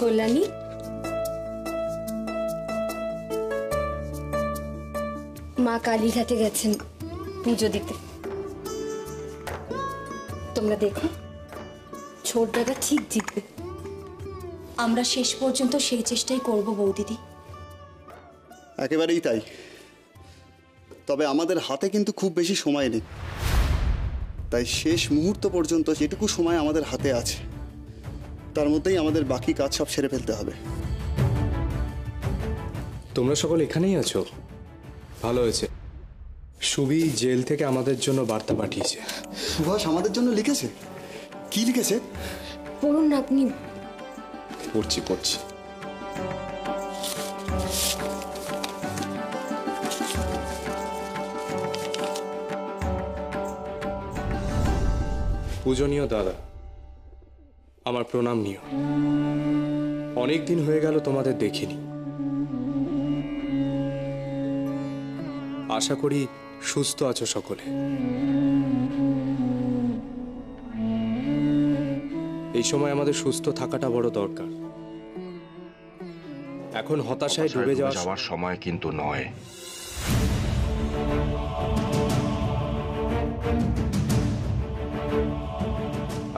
কল্যাণী, মা কালীঘাটে গেছেন পুজো দিতে। তোমরা দেখো ছোট দাদা ঠিক জিতবে। আমরা শেষ পর্যন্ত সেই চেষ্টাই করব বৌদিদি। একেবারেই তাই। তবে আমাদের হাতে কিন্তু খুব বেশি সময় নেই, তাই শেষ মুহূর্ত পর্যন্ত যেটুকু সময় আমাদের হাতে আছে তার মধ্যেই আমাদের বাকি কাজ সব সেরে ফেলতে হবে। তোমরা সকল এখানেই আছো, ভালো হয়েছে। সুবি জেল থেকে আমাদের জন্য বার্তা পাঠিয়েছে। সুভাষ আমাদের জন্য লিখেছে? কি লিখেছে? পড়ুন না আপনি। পড়ছি। পূজনীয় দাদা, আমার প্রণাম নিও। অনেক দিন হয়ে গেল তোমাদের দেখিনি। আশা করি সুস্থ আছো সকলে। এই সময় আমাদের সুস্থ থাকাটা বড় দরকার। এখন হতাশায় ডুবে যাওয়ার সময় কিন্তু নয়।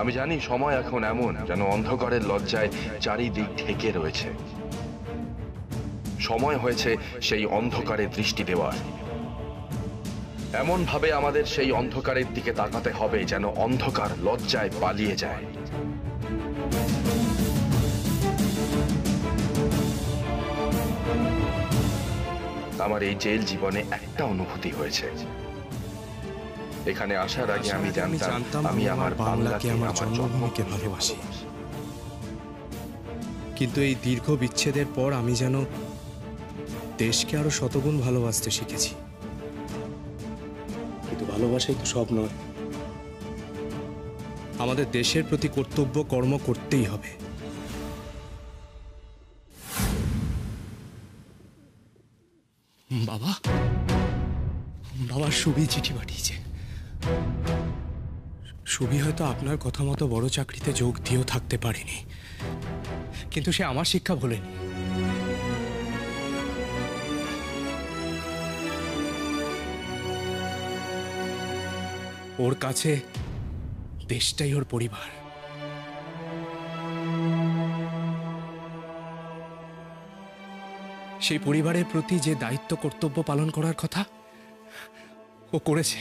আমি জানি সময় এখন এমন যেন অন্ধকারের লজ্জায় চারিদিক ঢেকে রয়েছে। সময় হয়েছে সেই অন্ধকারে দৃষ্টি দেওয়ার। এমন ভাবে আমাদের সেই অন্ধকারের দিকে তাকাতে হবে যেন অন্ধকার লজ্জায় পালিয়ে যায়। আমার এই জেল জীবনে একটা অনুভূতি হয়েছে। এখানে আসার আগে আমি জানতাম আমি আমার বাংলাকে, আমার জন্মভূমিকে ভালোবাসি। কিন্তু এই দীর্ঘ বিচ্ছেদের পর আমি যেন দেশকে আরো শতগুণ ভালোবাসতে শিখেছি। কিন্তু ভালোবাসাই তো সব নয়। আমাদের দেশের প্রতি কর্তব্য কর্ম করতেই হবে। বাবা সুবি চিঠি পাঠিয়েছে। সুবি হয়তো আপনার কথা মতো বড় চাকরিতে যোগ দিয়েও থাকতে পারেনি, কিন্তু সে আমার শিক্ষা ভোলেনি। ওর কাছে দেশটাই ওর পরিবার। সেই পরিবারের প্রতি যে দায়িত্ব কর্তব্য পালন করার কথা ও করেছে।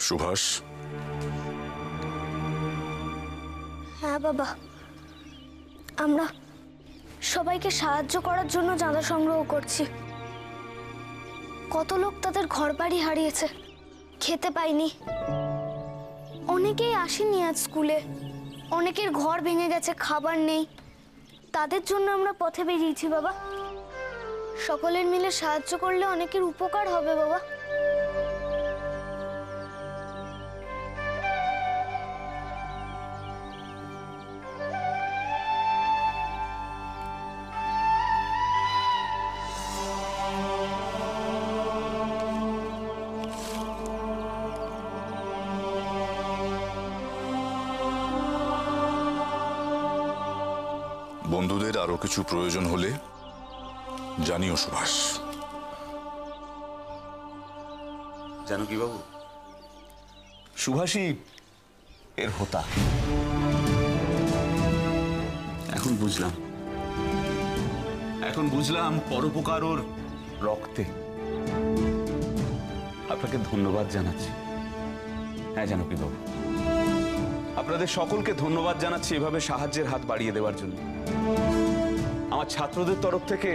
সুভাষ। হ্যাঁ বাবা, আমরা সবাইকে সাহায্য করার জন্য চাঁদা সংগ্রহ করছি। কত লোক তাদের ঘরবাড়ি হারিয়েছে, খেতে পায়নি। অনেকেই আসেনি আজ স্কুলে, অনেকের ঘর ভেঙে গেছে, খাবার নেই। তাদের জন্য আমরা পথে বেরিয়েছি বাবা। সকলের মিলে সাহায্য করলে অনেকের উপকার হবে বাবা। বন্ধুদের আরো কিছু প্রয়োজন হলে জানিও সুভাষ। জানকী বাবু, সুভাষই এর হোতা। এখন বুঝলাম পরোপকার ওর রক্তে। আপনাকে ধন্যবাদ জানাচ্ছি। হ্যাঁ জানকী বাবু, আপনাদের সকলকে ধন্যবাদ জানাচ্ছি এভাবে সাহায্যের হাত বাড়িয়ে দেওয়ার জন্য। আমার ছাত্রদের তরফ থেকে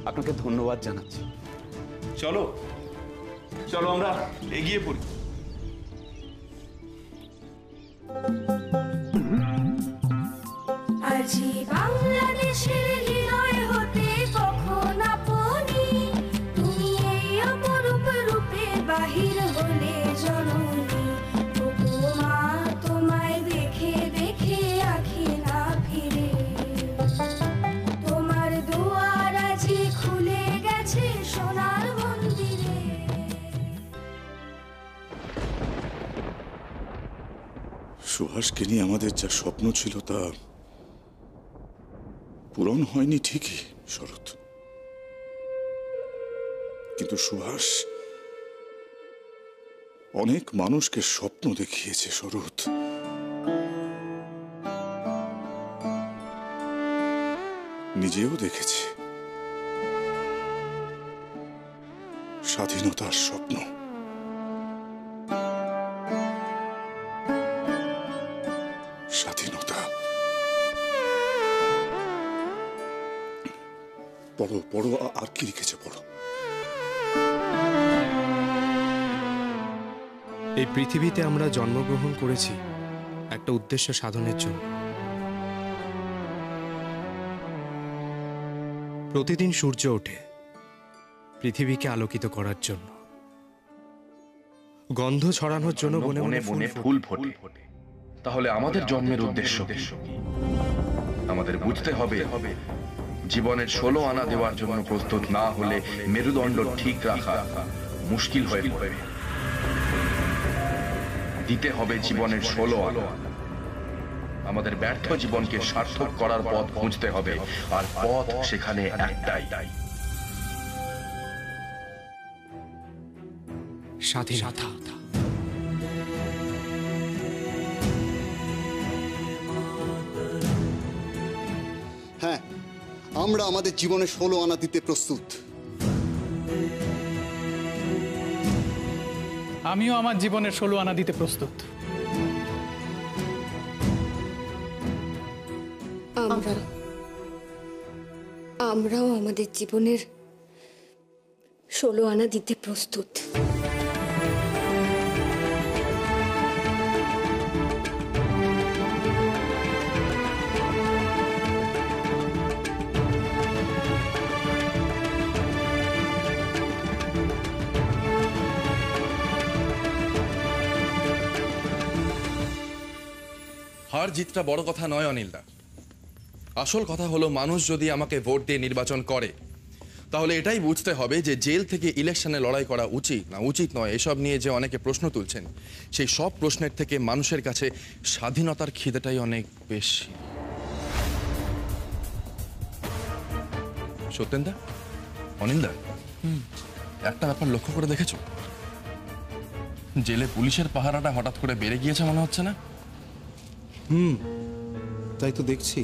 আপনাকে ধন্যবাদ জানাচ্ছি। চলো চলো আমরা এগিয়ে পড়ি। আজি বাংলাদেশের হৃদয় হতে কখন আপনি তুমি এই অপরূপ রূপে বাহির হলে জননী। তবু মা তোমায় দেখে দেখে আঁখি না ফিরে, তোমার দুয়ার আজি খুলে গেছে সোনার মন্দিরে। সুভাষকে নিয়ে আমাদের যা স্বপ্ন ছিল তা পূরণ হয়নি ঠিকই শরৎ, কিন্তু সুভাষ অনেক মানুষকে স্বপ্ন দেখিয়েছে শরৎ। নিজেও দেখেছে স্বাধীনতার স্বপ্ন। স্বাধীনতা। পড়ো পড়ো, আর কি লিখেছে পড়ো। এই পৃথিবীতে আমরা জন্মগ্রহণ করেছি একটা উদ্দেশ্য সাধনের জন্য। প্রতিদিন সূর্য ওঠে পৃথিবীকে আলোকিত করার জন্য, গন্ধ ছড়ানোর জন্য বনে বনে বনে ফুল ফোটে। তাহলে আমাদের জন্মের উদ্দেশ্য কি? আমাদের বুঝতে হবে জীবনের 16 আনা দেওয়ার জন্য প্রস্তুত না হলে মেরুদণ্ড ঠিক রাখা মুশকিল হয়ে পড়বে। দিতে হবে জীবনের 16 আনা। আমাদের ব্যর্থ জীবনকে সার্থক করার পথ খুঁজতে হবে, আর পথ সেখানে একটাই, স্বাধীনতা। হ্যাঁ, আমরা আমাদের জীবনে 16 আনা দিতে প্রস্তুত। আমিও আমার জীবনের 16 আনা দিতে প্রস্তুত। আমরাও আমাদের জীবনের 16 আনা দিতে প্রস্তুত। হার জিতটা বড় কথা নয় অনিলদা, আসল কথা হলো মানুষ যদি আমাকে ভোট দিয়ে নির্বাচন করে তাহলে এটাই বুঝতে হবে যে জেল থেকে ইলেকশনে লড়াই করা উচিত না উচিত নয় এসব নিয়ে যে অনেকে প্রশ্ন তুলছেন, সেই সব প্রশ্নের থেকে মানুষের কাছে স্বাধীনতার খিদেটাই অনেক বেশি। সত্যেনদা, অনিলদা, একটা ব্যাপার লক্ষ্য করে দেখেছো? জেলে পুলিশের পাহারাটা হঠাৎ করে বেড়ে গিয়েছে মনে হচ্ছে না? তাই তো দেখছি।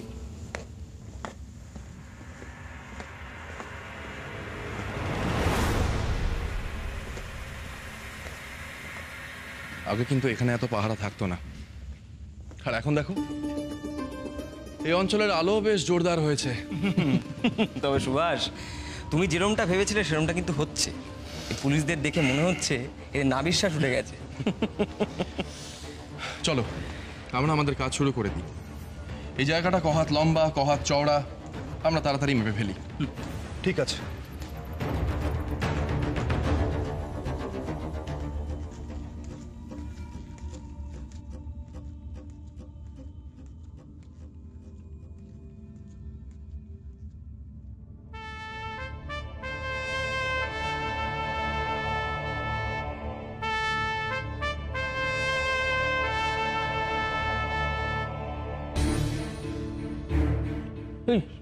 আগে কিন্তু এখানে এত পাহারা থাকতো না, আর এখন দেখো এই অঞ্চলের আলো বেশ জোরদার হয়েছে। তবে সুভাষ, তুমি যেরকমটা ভেবেছিলে সেরকমটা কিন্তু হচ্ছে। এই পুলিশদের দেখে মনে হচ্ছে এর নাবিশ্বাস উঠে গেছে। চলো আমরা আমাদের কাজ শুরু করে দিই। এই জায়গাটা কহাত লম্বা কহাত চওড়া, আমরা তাড়াতাড়ি মেপে ফেলি। ঠিক আছে।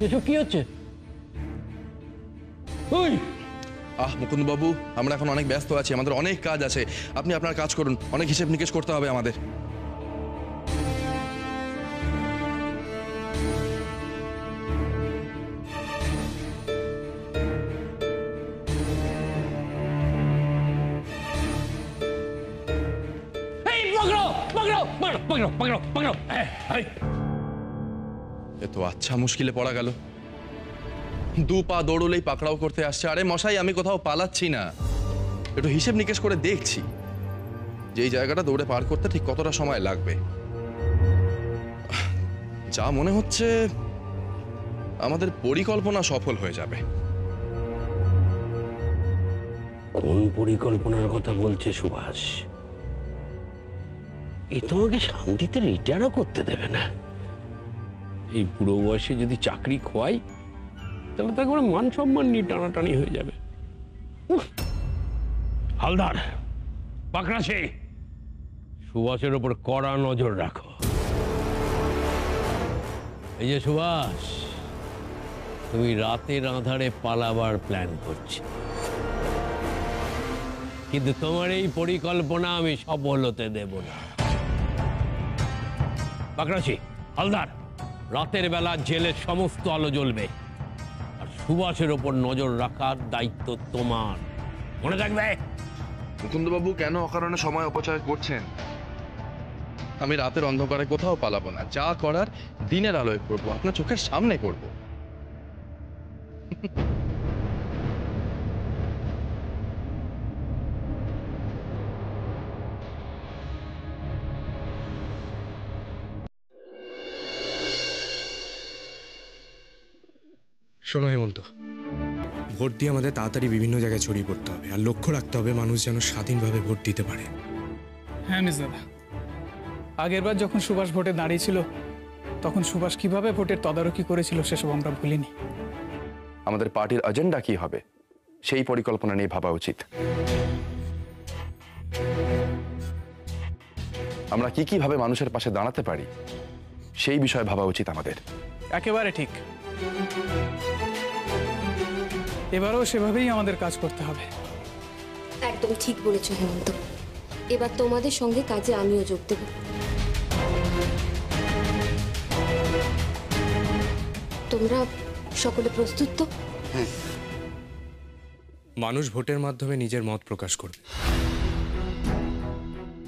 এসব কি হচ্ছে? মুকুন্দ বাবু, আমরা এখন অনেক ব্যস্ত আছি, আমাদের অনেক কাজ আছে। আপনি আপনার কাজ করুন, অনেক হিসেব নিকেশ করতে হবে আমাদের। এ তো আচ্ছা মুশকিলে পড়া গেল। 2 পা দৌড়লেই পাকড়াও করতে আসছে। আরে মশাই, আমি কোথাও পালাচ্ছি না, একটু হিসেব নিকেশ করে দেখছি যে এই জায়গাটা দৌড়ে পার করতে ঠিক কতটা সময় লাগবে। যা মনে হচ্ছে আমাদের পরিকল্পনা সফল হয়ে যাবে। কোন পরিকল্পনার কথা বলছে সুভাষ? এ তোমাকে শান্তিতে রিটায়ারও করতে দেবে না। এই বুড়ো বয়সে যদি চাকরি খোয়াই তাহলে তো একবারে মান সম্মান নিয়ে টানাটানি হয়ে যাবে। হালদার, পাকড়াশি, সুভাষের ওপর কড়া নজর রাখো। এই যে সুভাষ, তুমি রাতের আঁধারে পালাবার প্ল্যান করছো, কিন্তু তোমার এই পরিকল্পনা আমি সফল হতে দেব না। পাকড়াশি, হালদার, রাতের বেলা জেলের সমস্ত আলো জ্বলবে, আর সুভাষের ওপর নজর রাখার দায়িত্ব তোমার, মনে থাকবে। মুকুন্দবাবু, কেন অকারণে সময় অপচয় করছেন? আমি রাতের অন্ধকারে কোথাও পালাবো না, যা করার দিনের আলোয় করবো, আপনার চোখের সামনে করবো। শোনো হেমন্ত, ভোট দিয়ে আমাদের তাড়াতাড়ি বিভিন্ন জায়গায় ছড়িয়ে পড়তে হবে, আর লক্ষ্য রাখতে হবে মানুষ যেন স্বাধীনভাবে ভোট দিতে পারে। হ্যাঁ মির্জাদা, আগেরবার যখন সুভাষ ভোটে দাঁড়িয়েছিল তখন সুভাষ কিভাবে ভোটের তদারকি করেছিল সেসব আমরা ভুলিনি। আমাদের পার্টির এজেন্ডা কি হবে সেই পরিকল্পনা নিয়ে ভাবা উচিত। আমরা কিভাবে মানুষের পাশে দাঁড়াতে পারি সেই বিষয়ে ভাবা উচিত আমাদের। একেবারে ঠিক, এবারও সেভাবেই আমাদের কাজ করতে হবে। একদম ঠিক বলেছ হেমন্ত, এবার তোমাদের সঙ্গে কাজে আমিও যোগ দেব। তোমরা সকলে প্রস্তুত তো? হ্যাঁ। মানুষ ভোটের মাধ্যমে নিজের মত প্রকাশ করবে,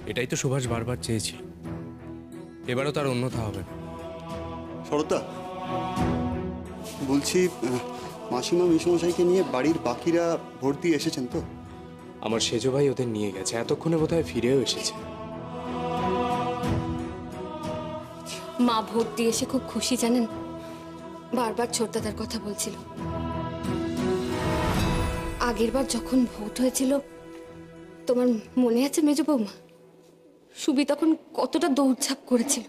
এটাই তো সুভাষ বারবার চেয়েছিল, এবারও তার অন্যথা হবে না। শরৎদা, বলছি মাসিমা মেসমশাইকে নিয়ে বাড়ির বাকিরা ভোট দিয়ে এসেছেন তো? আমার সেজো ভাই ওদের নিয়ে গেছে, এতক্ষণে বোধহয় ফিরেও এসেছে। মা ভোট দিয়ে এসে খুব খুশি জানেন, বারবার ছোটদাদার কথা বলছিল। আগেরবার যখন ভোট হয়েছিল তোমার মনে আছে মেজো বৌমা? সুবি তখন কতটা দৌড়ঝাঁপ করেছিল।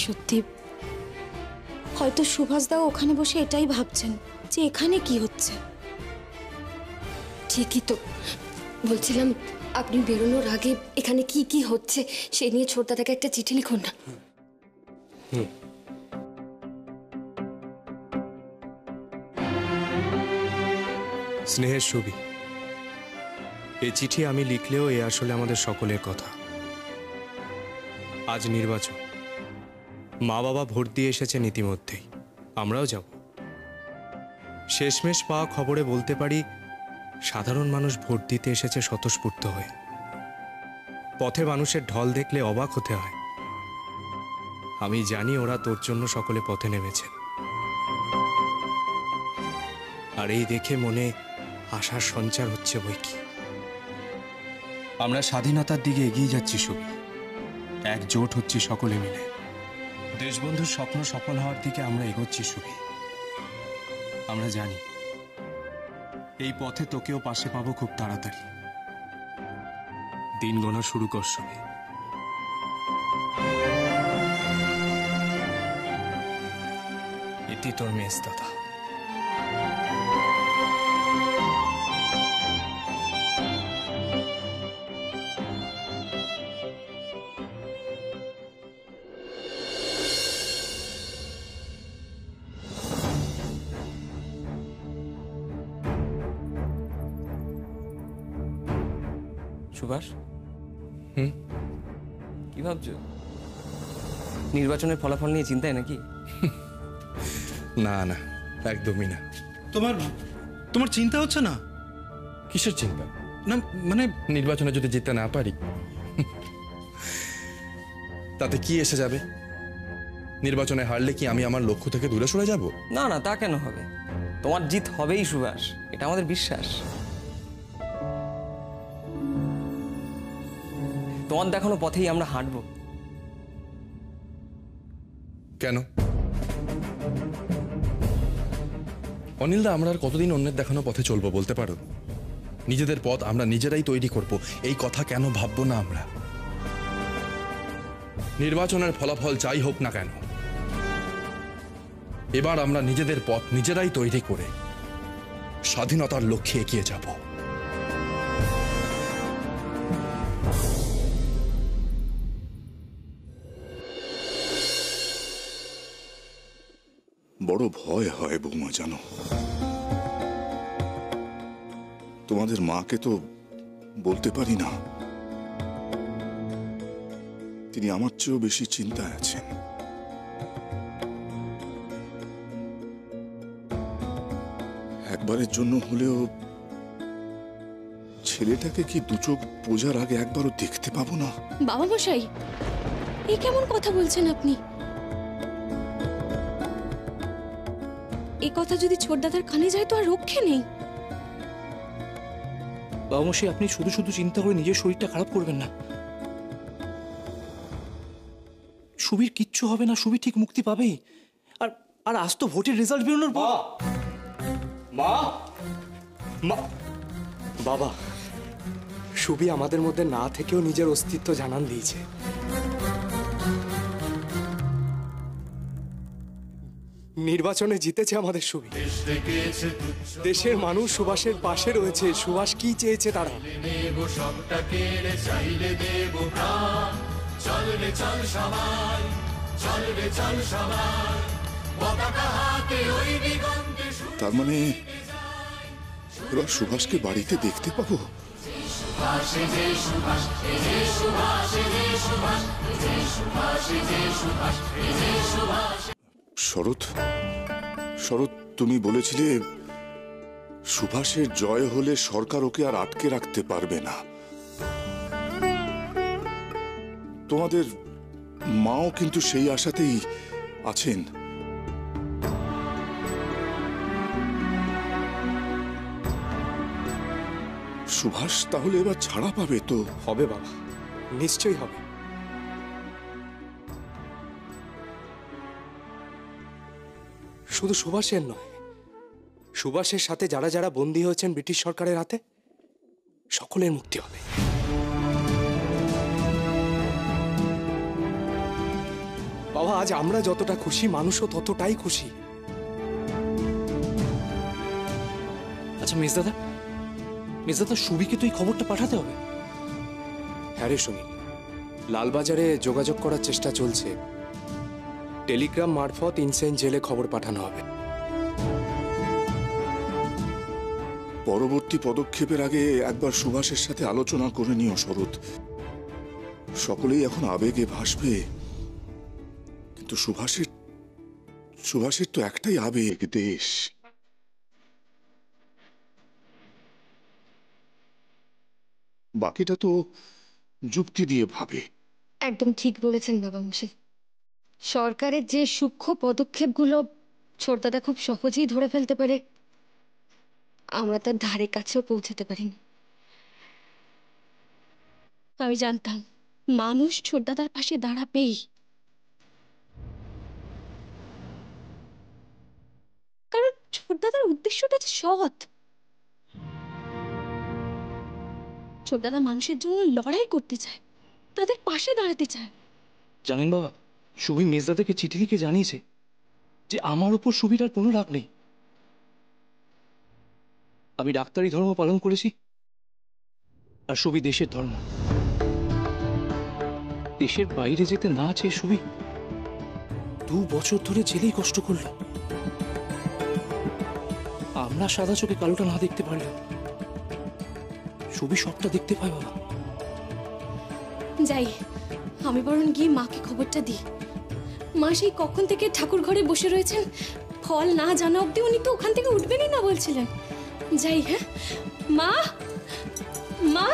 সত্যি হয়তো সুভাষদাও ওখানে বসে এটাই ভাবছেন যে এখানে কি হচ্ছে। ঠিকই তো বলছিলাম, আপনি বেরোনোর আগে এখানে কি কি হচ্ছে সে নিয়ে ছোটদাদাকে একটা চিঠি লিখুন না। স্নেহের ছবি, এই চিঠি আমি লিখলেও এ আসলে আমাদের সকলের কথা। আজ নির্বাচন, মা বাবা ভোট দিয়ে এসেছেন ইতিমধ্যেই, আমরাও যাব। শেষমেশ পাওয়া খবরে বলতে পারি সাধারণ মানুষ ভোট দিতে এসেছে স্বতঃস্ফূর্ত হয়ে। পথে মানুষের ঢল দেখলে অবাক হতে হয়। আমি জানি ওরা তোর জন্য সকলে পথে নেমেছে, আর এই দেখে মনে আশার সঞ্চার হচ্ছে বই কি। আমরা স্বাধীনতার দিকে এগিয়ে যাচ্ছি ছবি, একজোট হচ্ছি সকলে মিলে। দেশবন্ধুর স্বপ্ন সফল হওয়ার দিকে আমরা এগোচ্ছি সুবি। আমরা জানি এই পথে তোকেও পাশে পাবো খুব তাড়াতাড়ি। দিন গোনা শুরু কর সুবি। এটি তোর মেস দাদা। সুভাষ, কি ভাবছো? নির্বাচনের ফলাফল নিয়ে চিন্তায় নাকি? না না, একদমই না। তোমার চিন্তা হচ্ছে না? কিসের চিন্তা? না মানে নির্বাচনে যদি জিততে না পারি তাতে কি এসে যাবে? নির্বাচনে হারলে কি আমি আমার লক্ষ্য থেকে দূরে সরে যাব? না না, তা কেন হবে? তোমার জিত হবেই সুভাষ, এটা আমাদের বিশ্বাস। তোমার দেখানো পথেই আমরা হাঁটবো। কেন অনিলদা, আমরা আর কতদিন অন্যের দেখানো পথে চলবো বলতে পারো? নিজেদের পথ আমরা নিজেরাই তৈরি করব, এই কথা কেন ভাববো না আমরা? নির্বাচনের ফলাফল যাই হোক না কেন, এবার আমরা নিজেদের পথ নিজেরাই তৈরি করে স্বাধীনতার লক্ষ্যে এগিয়ে যাব। বড় ভয় হয় বৌমা, জানো। তোমাদের মাকে তো বলতে পারি না, তিনি আমার চেয়েও বেশি চিন্তায় আছেন। একবারের জন্য হলেও ছেলেটাকে কি দু চোখ বোঝার আগে একবারও দেখতে পাবো না? বাবা মশাই, এ কেমন কথা বলছেন আপনি? এই কথা যদি ছোটদাদার কানে যায় তো আর রক্ষে নেই। বাবামশাই, আপনি শুধু শুধু চিন্তা করে নিজের শরীরটা খারাপ করবেন না। সুবীর কিচ্ছু হবে না, সুবীর ঠিক মুক্তি পাবেই। আর আর আজ তো ভোটের রেজাল্ট বেরোনোর পর। মা, মা, বাবা, সুবি আমাদের মধ্যে না থেকেও নিজের অস্তিত্ব জানান দিয়েছে। নির্বাচনে জিতেছে আমাদের সুবি। দেশের মানুষ সুভাষের পাশে রয়েছে। সুভাষ কি চেয়েছে তারা? তার মানে এবার সুভাষকে বাড়িতে দেখতে পাবো। শরৎ, শরৎ, তুমি বলেছিলে সুভাষের জয় হলে সরকার ওকে আর আটকে রাখতে পারবে না। তোমাদের মাও কিন্তু সেই আশাতেই আছেন। সুভাষ তাহলে এবার ছাড়া পাবে তো? হবে বাবা, নিশ্চয়ই হবে। শুধু সুভাষের নয়, সুভাষের সাথে যারা যারা বন্দী হয়েছেন ব্রিটিশ সরকারের হাতে, সকলের মুক্তি হবে। বাবা, আজ আমরা যতটা খুশি, মানুষও ততটাই খুশি। আচ্ছা মেজদাদা, সুবিকে তো এই খবরটা পাঠাতে হবে। হ্যাঁ রে সুনীল, লালবাজারে যোগাযোগ করার চেষ্টা চলছে। টেলিগ্রাম মারফত ইনসেন জেলে খবর পাঠানো হবে। পরবর্তী পদক্ষেপের আগে একবার সুভাষের সাথে আলোচনা করে নিও শরৎ। সকলেই এখন আবেগে ভাসবে, কিন্তু সুভাষের তো একটাই আবেগ, দেশ। বাকিটা তো যুক্তি দিয়ে ভাবে। একদম ঠিক বলেছেন বাবা মশাই। সরকারের যে সূক্ষ্ম পদক্ষেপগুলো ছোটদাদা খুব সহজেই ধরে ফেলতে পারে, আমরা তার ধারে কাছেও পৌঁছাতে পারিনি। আমি জানতাম মানুষ ছোটদাদার পাশে দাঁড়াবেই। কারণ ছোটদাদার উদ্দেশ্যটা যে সৎ। ছোটদাদা মানুষের জন্য লড়াই করতে চায়, তাদের পাশে দাঁড়াতে চায়। জানেন বাবা, সুবি মেজদাদাকে চিঠি লিখে জানিয়েছে যে আমার উপর সুবির আর কোনো রাগ নেই। আমি ডাক্তারি ধর্ম পালন করেছি, আর সুবি দেশের ধর্ম। দেশের বাইরে যেতে না চেয়ে সুবি 2 বছর ধরে জেলেই কষ্ট করলো। আমরা সাদা চোখে কালোটা না দেখতে পারলেও সুবি সবটা দেখতে পায় বাবা। যাই, আমি বরং গিয়ে মাকে খবরটা দিই। মা সেই কখন থেকে ঠাকুর ঘরে বসে রয়েছেন, ফল না জানা অব্দি উনি তো ওখান থেকে উঠবেনই না বলছিলেন। যাই, হ্যাঁ মা, মা।